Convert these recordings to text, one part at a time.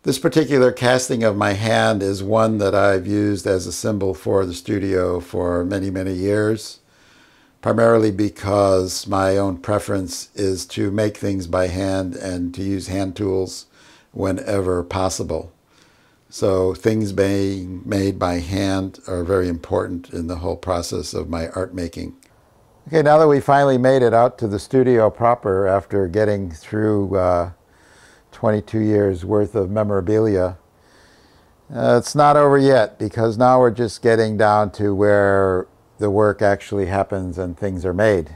This particular casting of my hand is one that I've used as a symbol for the studio for many, many years, primarily because my own preference is to make things by hand and to use hand tools whenever possible. So things being made by hand are very important in the whole process of my art making. Okay, now that we finally made it out to the studio proper after getting through 22 years worth of memorabilia, it's not over yet, because now we're just getting down to where the work actually happens and things are made.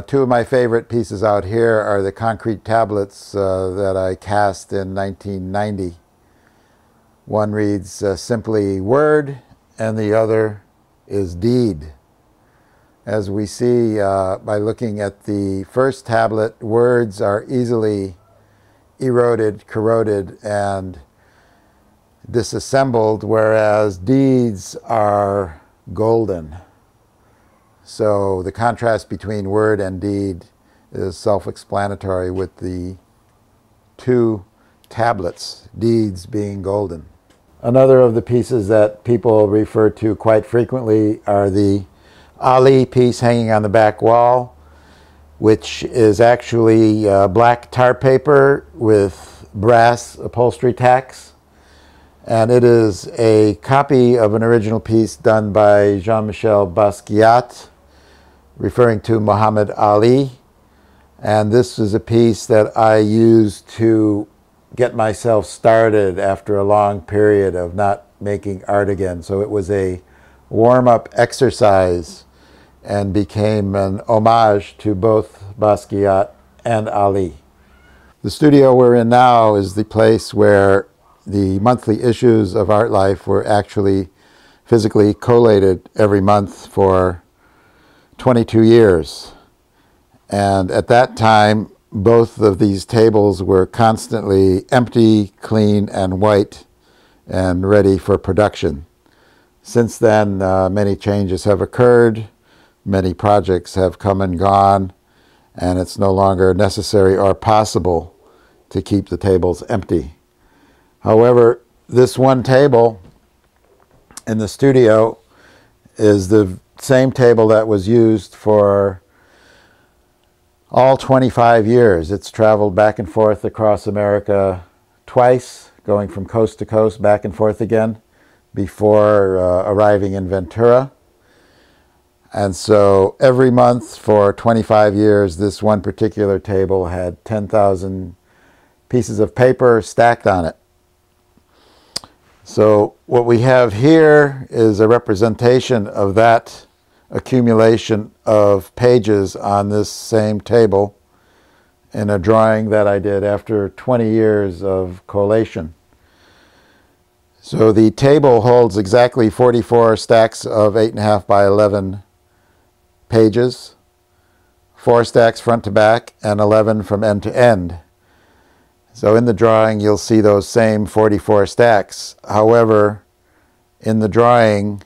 Two of my favorite pieces out here are the concrete tablets that I cast in 1990. One reads simply "Word" and the other is "Deed." As we see by looking at the first tablet, words are easily eroded, corroded, and disassembled, whereas deeds are golden. So the contrast between word and deed is self-explanatory with the two tablets, deeds being golden. Another of the pieces that people refer to quite frequently are the Ali piece hanging on the back wall, which is actually black tar paper with brass upholstery tacks. And it is a copy of an original piece done by Jean-Michel Basquiat, referring to Muhammad Ali. And this is a piece that I used to get myself started after a long period of not making art again. So it was a warm-up exercise and became an homage to both Basquiat and Ali. The studio we're in now is the place where the monthly issues of ARTLIFE were actually physically collated every month for 22 years. And at that time, both of these tables were constantly empty, clean, and white, and ready for production. Since then, many changes have occurred, many projects have come and gone, and it's no longer necessary or possible to keep the tables empty. However, this one table in the studio is the same table that was used for all 25 years. It's traveled back and forth across America twice, going from coast to coast, back and forth again, before arriving in Ventura. And so every month for 25 years, this one particular table had 10,000 pieces of paper stacked on it. So what we have here is a representation of that accumulation of pages on this same table in a drawing that I did after 20 years of collation. So the table holds exactly 44 stacks of 8.5 by 11 pages, 4 stacks front to back, and 11 from end to end. So in the drawing, you'll see those same 44 stacks. However, in the drawing,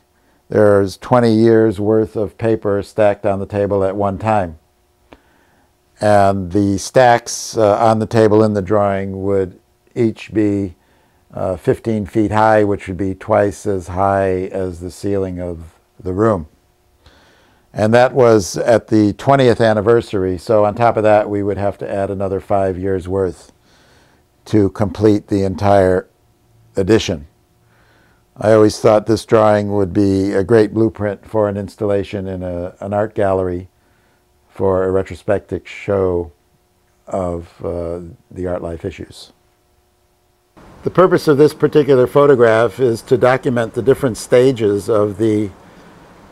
there's 20 years worth of paper stacked on the table at one time. And the stacks on the table in the drawing would each be 15 feet high, which would be twice as high as the ceiling of the room. And that was at the 20th anniversary. So on top of that, we would have to add another 5 years worth to complete the entire edition. I always thought this drawing would be a great blueprint for an installation in an art gallery for a retrospective show of the ARTLIFE issues. The purpose of this particular photograph is to document the different stages of the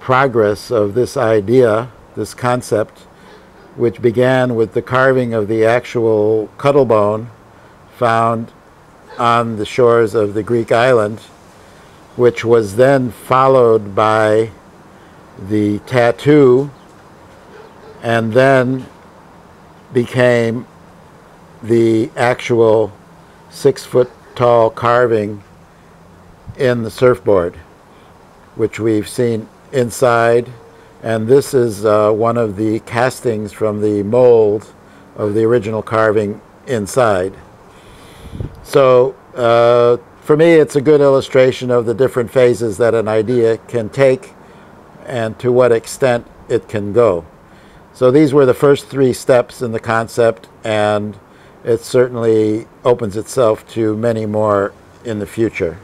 progress of this idea, this concept, which began with the carving of the actual cuttlebone found on the shores of the Greek island, which was then followed by the tattoo, and then became the actual 6-foot-tall carving in the surfboard, which we've seen inside. And this is one of the castings from the mold of the original carving inside. So for me, it's a good illustration of the different phases that an idea can take and to what extent it can go. So these were the first 3 steps in the concept, and it certainly opens itself to many more in the future.